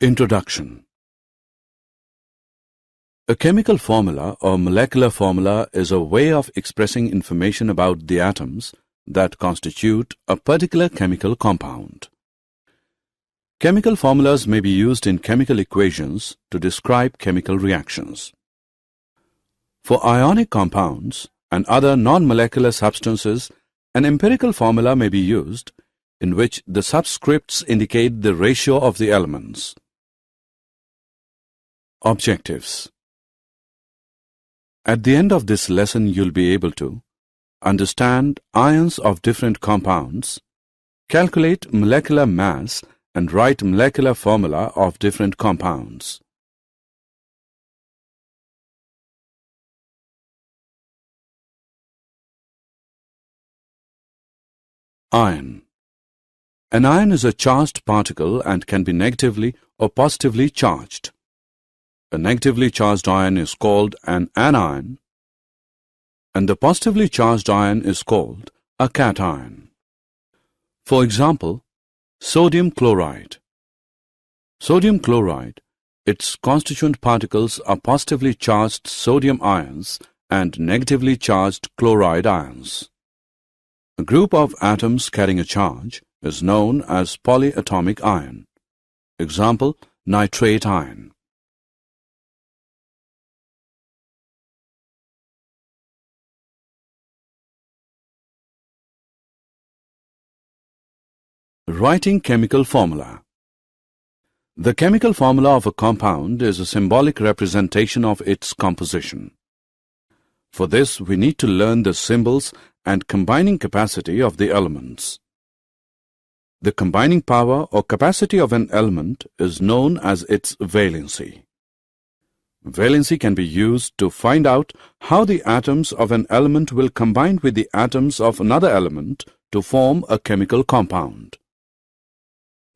Introduction. A chemical formula or molecular formula is a way of expressing information about the atoms that constitute a particular chemical compound. Chemical formulas may be used in chemical equations to describe chemical reactions. For ionic compounds and other non-molecular substances, an empirical formula may be used in which the subscripts indicate the ratio of the elements. Objectives. At the end of this lesson, you'll be able to understand ions of different compounds, calculate molecular mass, and write molecular formula of different compounds. Ion. An ion is a charged particle and can be negatively or positively charged. A negatively charged ion is called an anion, and the positively charged ion is called a cation. For example, sodium chloride. Sodium chloride, its constituent particles are positively charged sodium ions and negatively charged chloride ions. A group of atoms carrying a charge is known as polyatomic ion. Example, nitrate ion. Writing chemical formula. The chemical formula of a compound is a symbolic representation of its composition. For this, we need to learn the symbols and combining capacity of the elements. The combining power or capacity of an element is known as its valency. Valency can be used to find out how the atoms of an element will combine with the atoms of another element to form a chemical compound.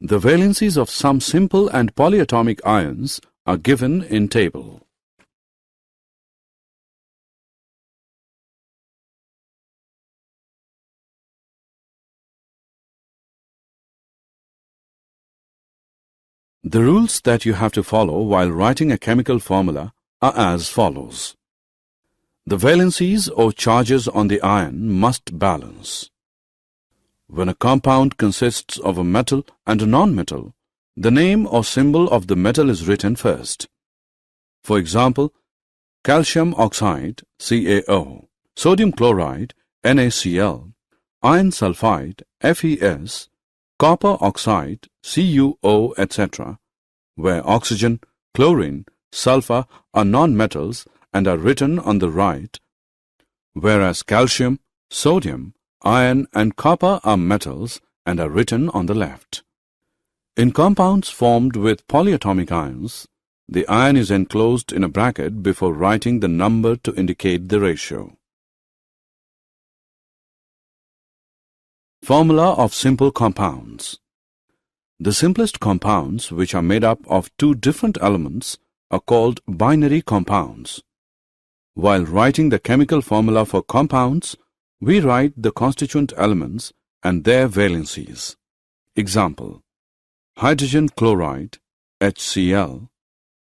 The valencies of some simple and polyatomic ions are given in table. The rules that you have to follow while writing a chemical formula are as follows. The valencies or charges on the ion must balance. When a compound consists of a metal and a non-metal, the name or symbol of the metal is written first. For example, calcium oxide, CaO, sodium chloride, NaCl, iron sulfide, FeS, copper oxide, CuO, etc., where oxygen, chlorine, sulfur are non-metals and are written on the right, whereas calcium, sodium, iron and copper are metals and are written on the left. In compounds formed with polyatomic ions, the ion is enclosed in a bracket before writing the number to indicate the ratio. Formula of simple compounds. The simplest compounds, which are made up of two different elements, are called binary compounds. While writing the chemical formula for compounds, we write the constituent elements and their valencies. Example, hydrogen chloride, HCl,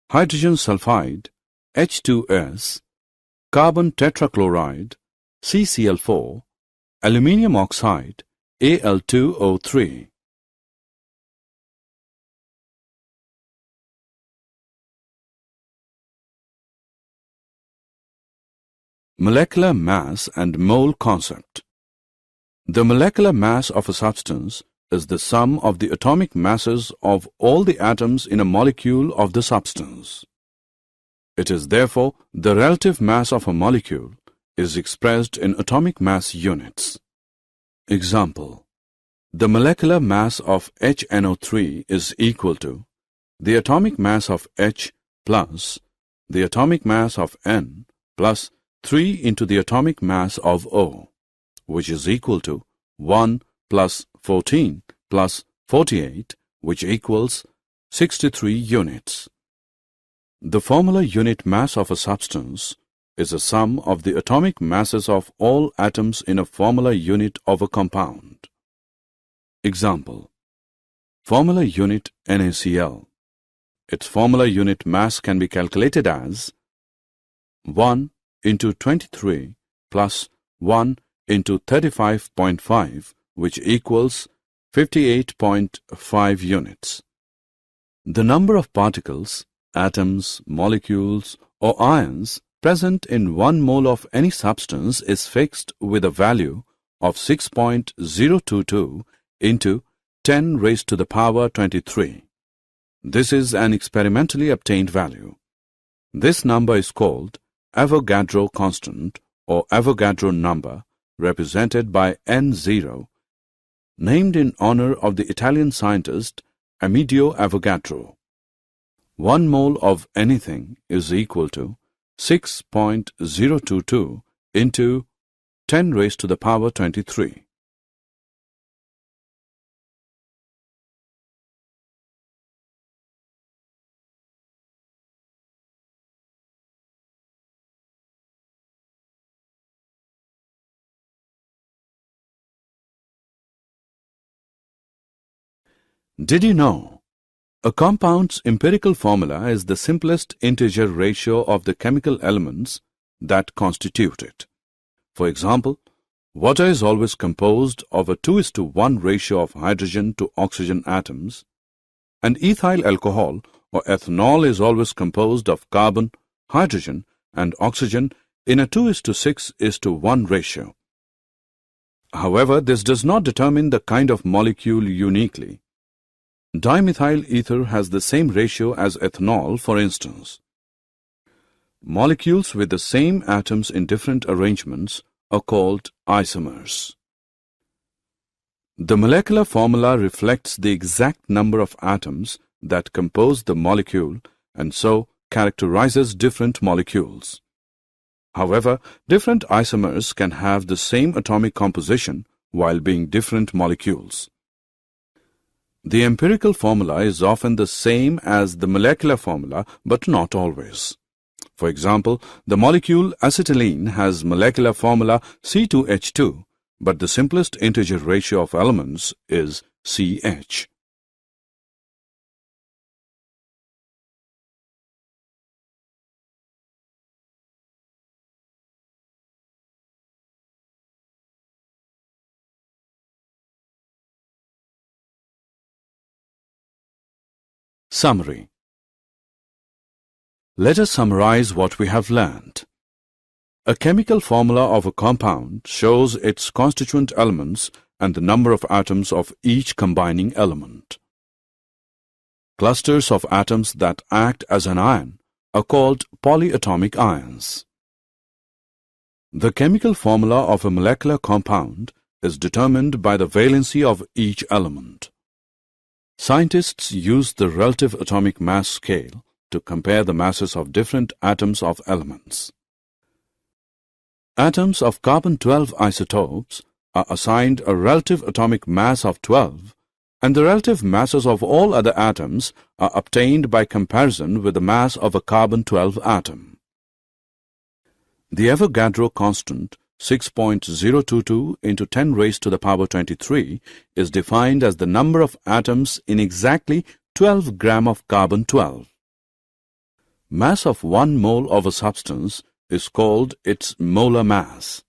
hydrogen sulfide, H2S, carbon tetrachloride, CCl4, aluminium oxide, Al2O3. Molecular mass and mole concept. The molecular mass of a substance is the sum of the atomic masses of all the atoms in a molecule of the substance. It is therefore the relative mass of a molecule is expressed in atomic mass units. Example, the molecular mass of HNO3 is equal to the atomic mass of H plus the atomic mass of N plus 3 into the atomic mass of O, which is equal to 1 plus 14 plus 48, which equals 63 units. The formula unit mass of a substance is a sum of the atomic masses of all atoms in a formula unit of a compound. Example, formula unit NaCl, its formula unit mass can be calculated as 1 into 23 plus 1 into 35.5, which equals 58.5 units. The number of particles, atoms, molecules, or ions present in 1 mole of any substance is fixed with a value of 6.022 into 10 raised to the power 23. This is an experimentally obtained value. This number is called Avogadro constant or Avogadro number, represented by N0, named in honor of the Italian scientist Amedeo Avogadro. 1 mole of anything is equal to 6.022 into 10 raised to the power 23. Did you know? A compound's empirical formula is the simplest integer ratio of the chemical elements that constitute it. For example, water is always composed of a 2:1 ratio of hydrogen to oxygen atoms, and ethyl alcohol or ethanol is always composed of carbon, hydrogen, and oxygen in a 2:6:1 ratio. However, this does not determine the kind of molecule uniquely. Dimethyl ether has the same ratio as ethanol, for instance. Molecules with the same atoms in different arrangements are called isomers. The molecular formula reflects the exact number of atoms that compose the molecule and so characterizes different molecules. However, different isomers can have the same atomic composition while being different molecules. The empirical formula is often the same as the molecular formula, but not always. For example, the molecule acetylene has molecular formula C2H2, but the simplest integer ratio of elements is CH. Summary. Let us summarize what we have learned. A chemical formula of a compound shows its constituent elements and the number of atoms of each combining element. Clusters of atoms that act as an ion are called polyatomic ions. The chemical formula of a molecular compound is determined by the valency of each element. Scientists use the relative atomic mass scale to compare the masses of different atoms of elements. Atoms of carbon-12 isotopes are assigned a relative atomic mass of 12, and the relative masses of all other atoms are obtained by comparison with the mass of a carbon-12 atom. The Avogadro constant 6.022 into 10 raised to the power 23 is defined as the number of atoms in exactly 12 gram of carbon-12. Mass of 1 mole of a substance is called its molar mass.